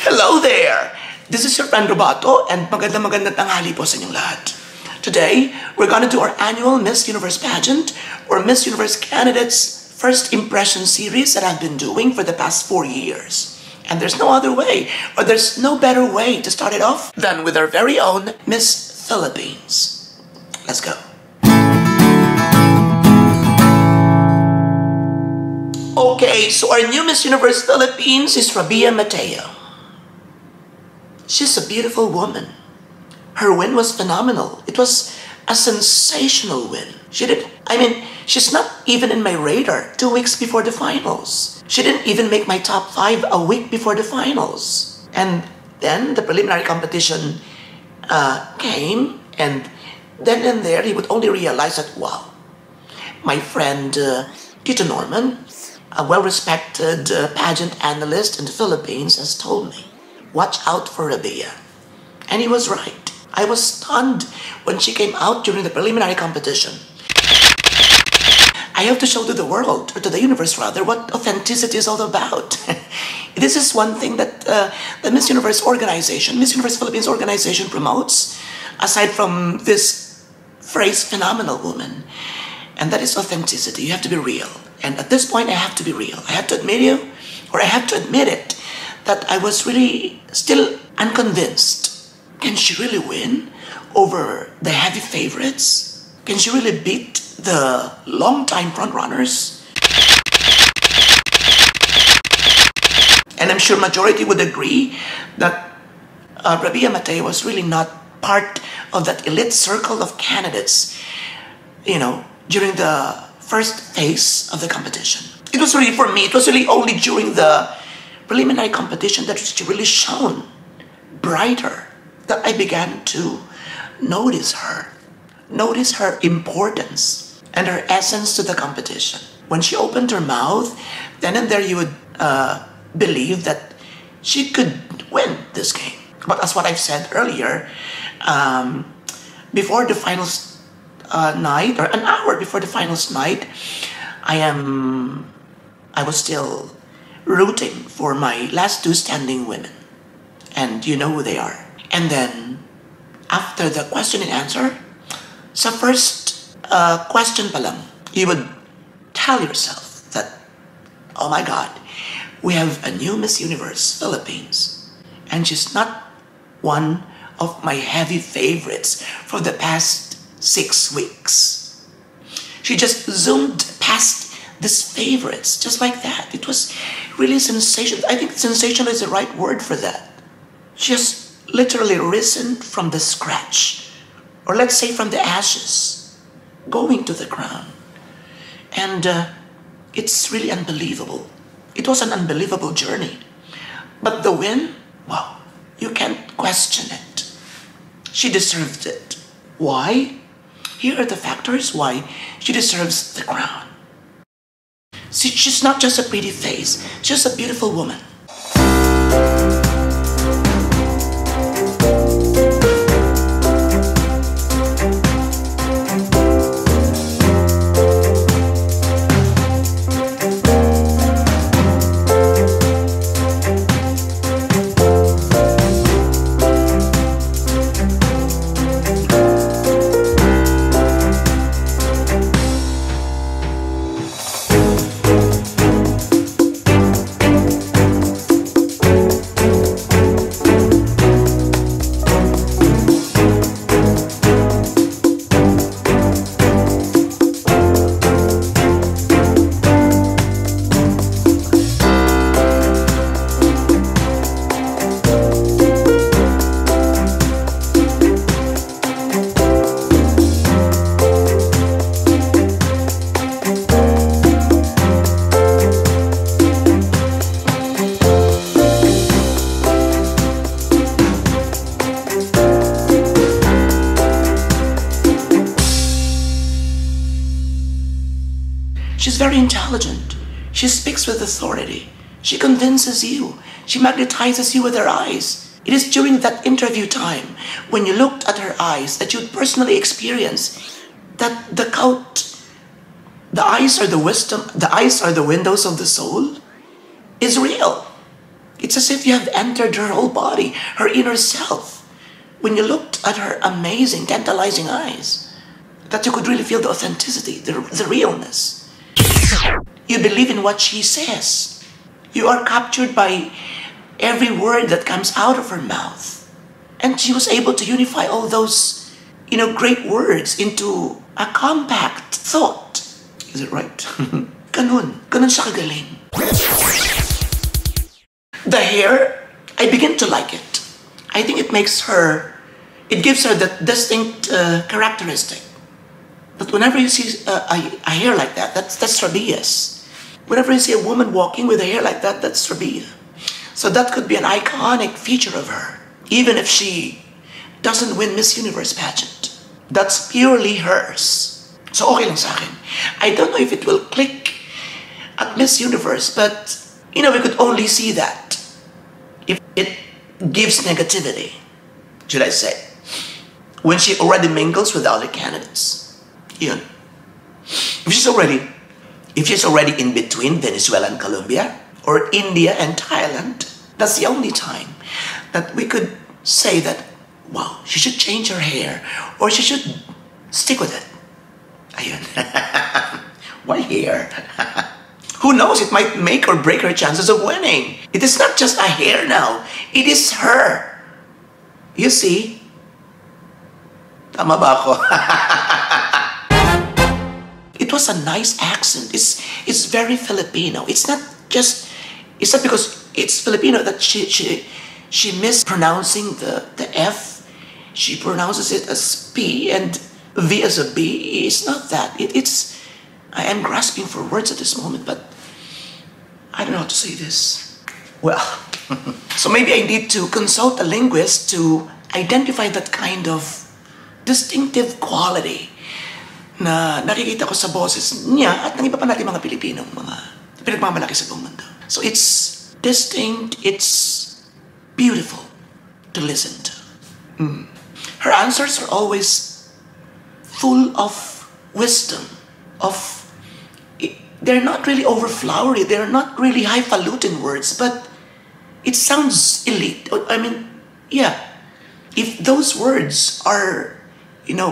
Hello there! This is your friend Robato and magandang tanghali po sa inyong lahat. Today, we're gonna do our annual Miss Universe pageant or Miss Universe Candidates First Impression series that I've been doing for the past 4 years. And there's no other way, or there's no better way to start it off than with our very own Miss Philippines. Let's go. Okay, so our new Miss Universe Philippines is Rabiya Mateo. She's a beautiful woman. Her win was phenomenal. It was a sensational win. She's not even in my radar 2 weeks before the finals. She didn't even make my top 5 a week before the finals. And then the preliminary competition came, and then and there he would only realize that, wow, my friend Tito Norman, a well-respected pageant analyst in the Philippines, has told me, watch out for Rabiya. And he was right. I was stunned when she came out during the preliminary competition. I have to show to the world, or to the universe rather, what authenticity is all about. This is one thing that the Miss Universe organization, Miss Universe Philippines organization promotes, aside from this phrase, phenomenal woman. And that is authenticity. You have to be real. And at this point, I have to be real. I have to admit it, that I was really still unconvinced. Can she really win over the heavy favorites? Can she really beat the long-time frontrunners? And I'm sure majority would agree that Rabiya Mateo was really not part of that elite circle of candidates, during the first phase of the competition. It was really, for me, it was really only during the preliminary competition that she really shone brighter, that I began to notice her importance and her essence to the competition. When she opened her mouth, then and there you would believe that she could win this game. But as what I've said earlier, before the finals night, or an hour before the finals night, I was still rooting for my last 2 standing women. And you know who they are. And then, after the question and answer, sa first question pa lang, you would tell yourself that, oh my God, we have a new Miss Universe Philippines. And she's not one of my heavy favorites for the past 6 weeks. She just zoomed past these favorites, just like that. It was really sensational. I think sensational is the right word for that. Just literally risen from the scratch, or let's say from the ashes, going to the crown. And it's really unbelievable. It was an unbelievable journey. But the win, wow, you can't question it. She deserved it. Why? Here are the factors why she deserves the crown. See, she's not just a pretty face, she's a beautiful woman. She's very intelligent. She speaks with authority. She convinces you. She magnetizes you with her eyes. It is during that interview time, when you looked at her eyes, that you personally experience that the eyes are the wisdom, the eyes are the windows of the soul, is real. It's as if you have entered her whole body, her inner self. When you looked at her amazing, tantalizing eyes, that you could really feel the authenticity, the realness. You believe in what she says. You are captured by every word that comes out of her mouth. And she was able to unify all those, great words into a compact thought. Is it right? Ganun siya kagaling. The hair, I begin to like it. I think it gives her that distinct characteristic. But whenever you see a hair like that, that's Rabia's. Whenever you see a woman walking with a hair like that, that's Rabiya. So that could be an iconic feature of her. Even if she doesn't win Miss Universe pageant. That's purely hers. So okay lang sa akin. I don't know if it will click at Miss Universe, but, we could only see that if it gives negativity, should I say. When she already mingles with the other candidates. Yun. If she's already in between Venezuela and Colombia, or India and Thailand, that's the only time that we could say that, wow, she should change her hair, or she should stick with it. Ayun. Why hair? Who knows, it might make or break her chances of winning. It is not just a hair now, it is her. You see? Tama ba ako? It was a nice accent. It's very Filipino. It's not because it's Filipino that she mispronouncing the F. She pronounces it as P and V as a B. It's not that. I am grasping for words at this moment, but I don't know how to say this. Well, so maybe I need to consult a linguist to identify that kind of distinctive quality na nakikita ko sa boses niya at ng iba pa natin mga Pilipinong mga pinagmamalaki sa buong mundo. So it's distinct, it's beautiful to listen to. Her answers are always full of wisdom, they're not really overflowery, they're not really highfalutin words, but it sounds elite. If those words are,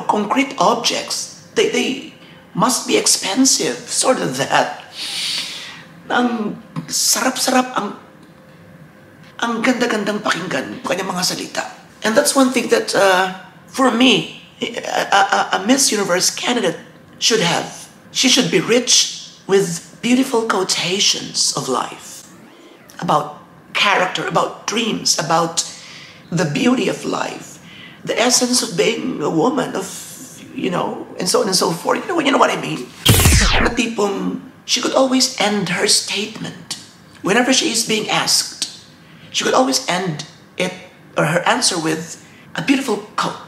concrete objects, they must be expensive, sort of that. Ang sarap-sarap, ang ganda-gandang pakinggan, kanyang mga salita. And that's one thing that, for me, a Miss Universe candidate should have. She should be rich with beautiful quotations of life, about character, about dreams, about the beauty of life, the essence of being a woman, and so on and so forth. You know what I mean? Na tipong, she could always end her statement. Whenever she is being asked, she could always end it, or her answer, with a beautiful quote,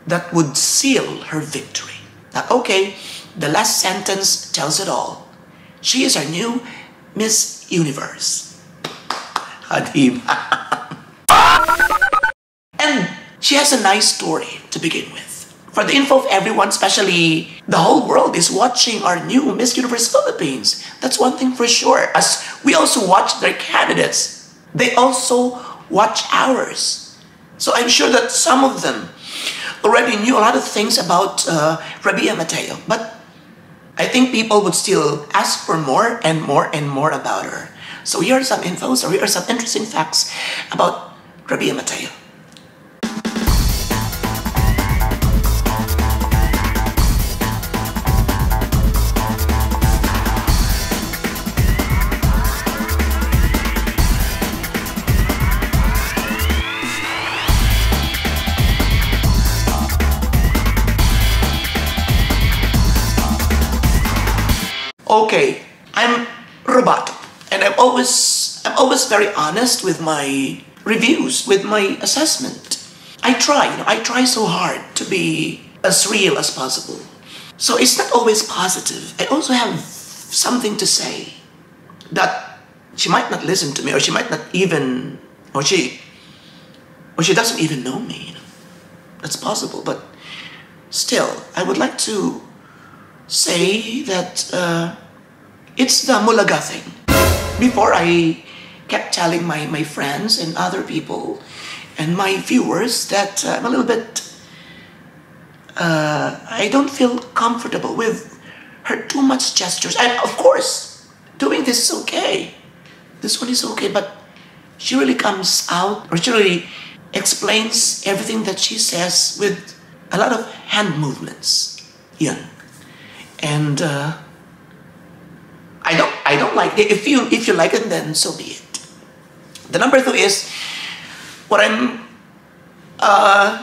that would seal her victory. That, okay, the last sentence tells it all. She is our new Miss Universe. Diba? And she has a nice story to begin with. For the info of everyone, especially the whole world is watching our new Miss Universe Philippines. That's one thing for sure. As we also watch their candidates, they also watch ours. So I'm sure that some of them already knew a lot of things about Rabiya Mateo. But I think people would still ask for more and more and more about her. So here are some infos, or here are some interesting facts about Rabiya Mateo. Okay, I'm Robato, and I'm always very honest with my reviews, with my assessment. I try so hard to be as real as possible. So it's not always positive. I also have something to say that she might not listen to me, or she might not even, or she doesn't even know me. That's possible, but still, I would like to say that it's the Mulaga thing. Before I kept telling my friends and other people and my viewers that I'm a little bit, I don't feel comfortable with her too much gestures. And of course, doing this is okay. This one is okay, but she really comes out, or she really explains everything that she says with a lot of hand movements. Yun. And I don't like it. If you like it, then so be it. The number two is, what I'm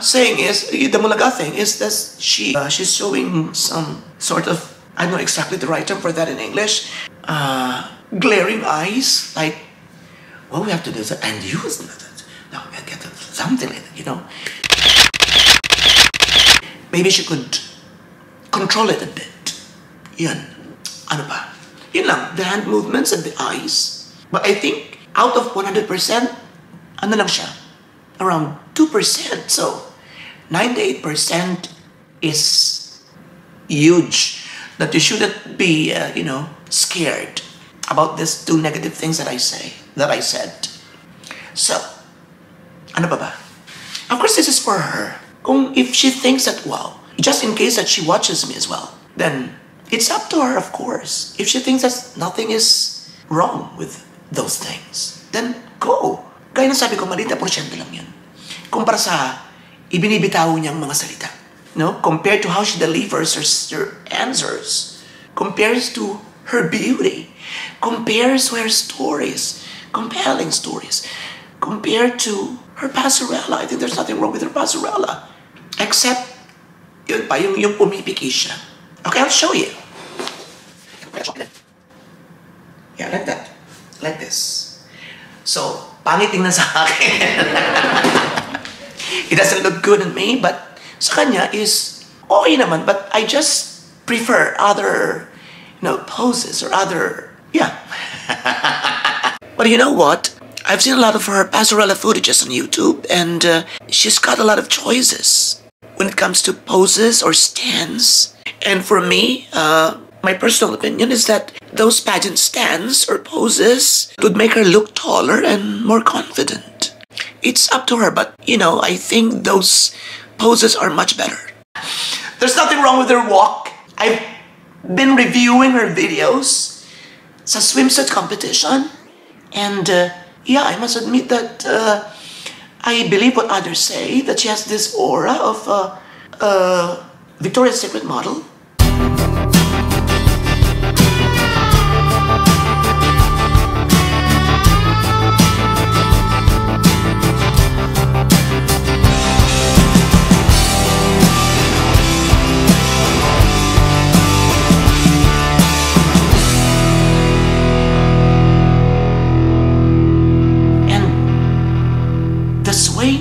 saying is, the Mulaga thing is that she's showing some sort of, I don't know exactly the right term for that in English, glaring eyes, like, well, we have to do that, and use that. No, we get something like that, you know. Maybe she could control it a bit. Yun. Ano pa? Yun lang, the hand movements and the eyes. But I think out of 100%, ano lang siya? Around 2%. So 98% is huge. That you shouldn't be, scared about these two negative things that I said. So, ano ba? Of course, this is for her. If she thinks that, wow, just in case that she watches me as well, then it's up to her, of course. If she thinks that nothing is wrong with those things, then go. Gaya na sabi ko, maliit na porsyento lang yan. Kumpara sa ibinibitaw niyang mga salita. No? Compared to how she delivers her answers. Compares to her beauty. Compares to her stories. Compelling stories. Compared to her passerella. I think there's nothing wrong with her passerella. Except, yun pa, yung pumipiki siya. Okay, I'll show you. Yeah, like that. Like this. So, pangit tingnan sa akin. It doesn't look good on me, but sa kanya is okay naman. But I just prefer other, poses or other, yeah. But you know what? I've seen a lot of her passerella footages on YouTube, and she's got a lot of choices when it comes to poses or stands. And for me, my personal opinion is that those pageant stands or poses would make her look taller and more confident. It's up to her, but I think those poses are much better. There's nothing wrong with her walk. I've been reviewing her videos sa swimsuit competition, and yeah, I must admit that I believe what others say, that she has this aura of Victoria's Secret model.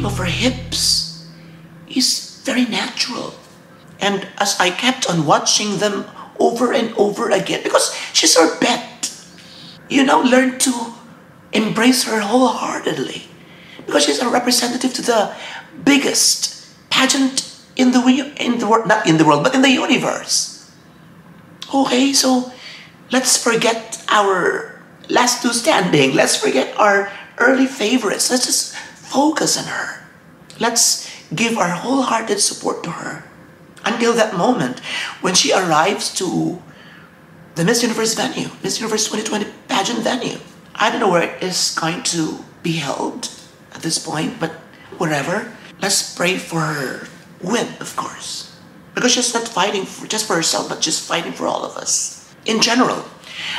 Of her hips is very natural. And as I kept on watching them over and over again, because she's our pet, learn to embrace her wholeheartedly, because she's a representative to the biggest pageant in the world, not in the world, but in the universe. Okay, so let's forget our last two standing. Let's forget our early favorites. Let's just focus on her. Let's give our wholehearted support to her until that moment when she arrives to the Miss Universe venue, Miss Universe 2020 pageant venue. I don't know where it is going to be held at this point, but wherever, let's pray for her win, of course. Because she's not fighting just for herself, but just fighting for all of us. In general,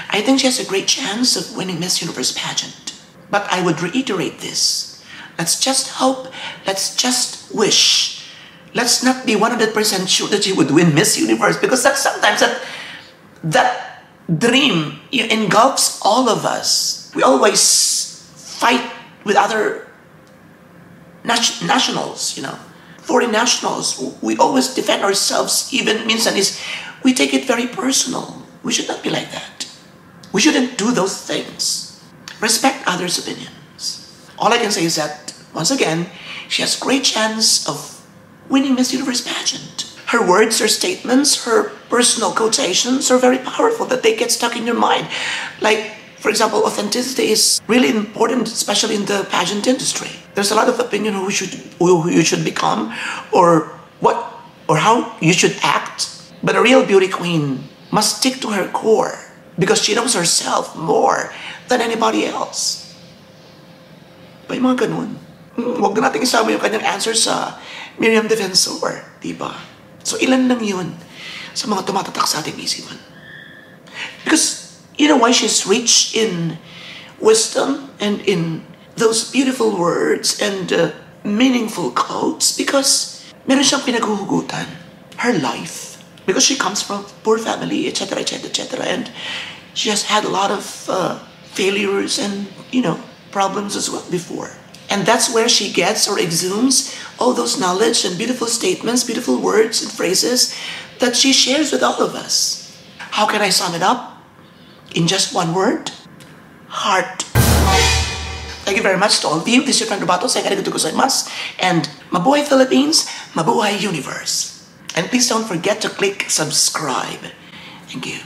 I think she has a great chance of winning Miss Universe pageant. But I would reiterate this. Let's just hope, let's just wish. Let's not be 100% sure that she would win Miss Universe, because that's sometimes that dream engulfs all of us. We always fight with other nationals, foreign nationals. We always defend ourselves, even minsan is, we take it very personal. We should not be like that. We shouldn't do those things. Respect others' opinions. All I can say is that, once again, she has great chance of winning Miss Universe pageant. Her words, her statements, her personal quotations are very powerful, that they get stuck in your mind. Like, For example, authenticity is really important, especially in the pageant industry. There's a lot of opinion who you should become, or what, or how you should act. But a real beauty queen must stick to her core because she knows herself more than anybody else. Diba yung mga ganun? Huwag na natin isama yung kanyang answer sa Miriam Defensor, diba? So ilan lang yun sa mga tumatatak sa ating isipan. Because you know why she's rich in wisdom and in those beautiful words and meaningful quotes? Because meron siyang pinaghuhugutan. Her life. Because she comes from poor family, etc., etc., etc. And she has had a lot of failures and, problems as well before. And that's where she gets or exhumes all those knowledge and beautiful statements, beautiful words and phrases that she shares with all of us. How can I sum it up? In just one word? Heart. Thank you very much to all of you. This is your friend Robato. Arigatou gozaimasu. And mabuhay Philippines, mabuhay universe. And please don't forget to click subscribe. Thank you.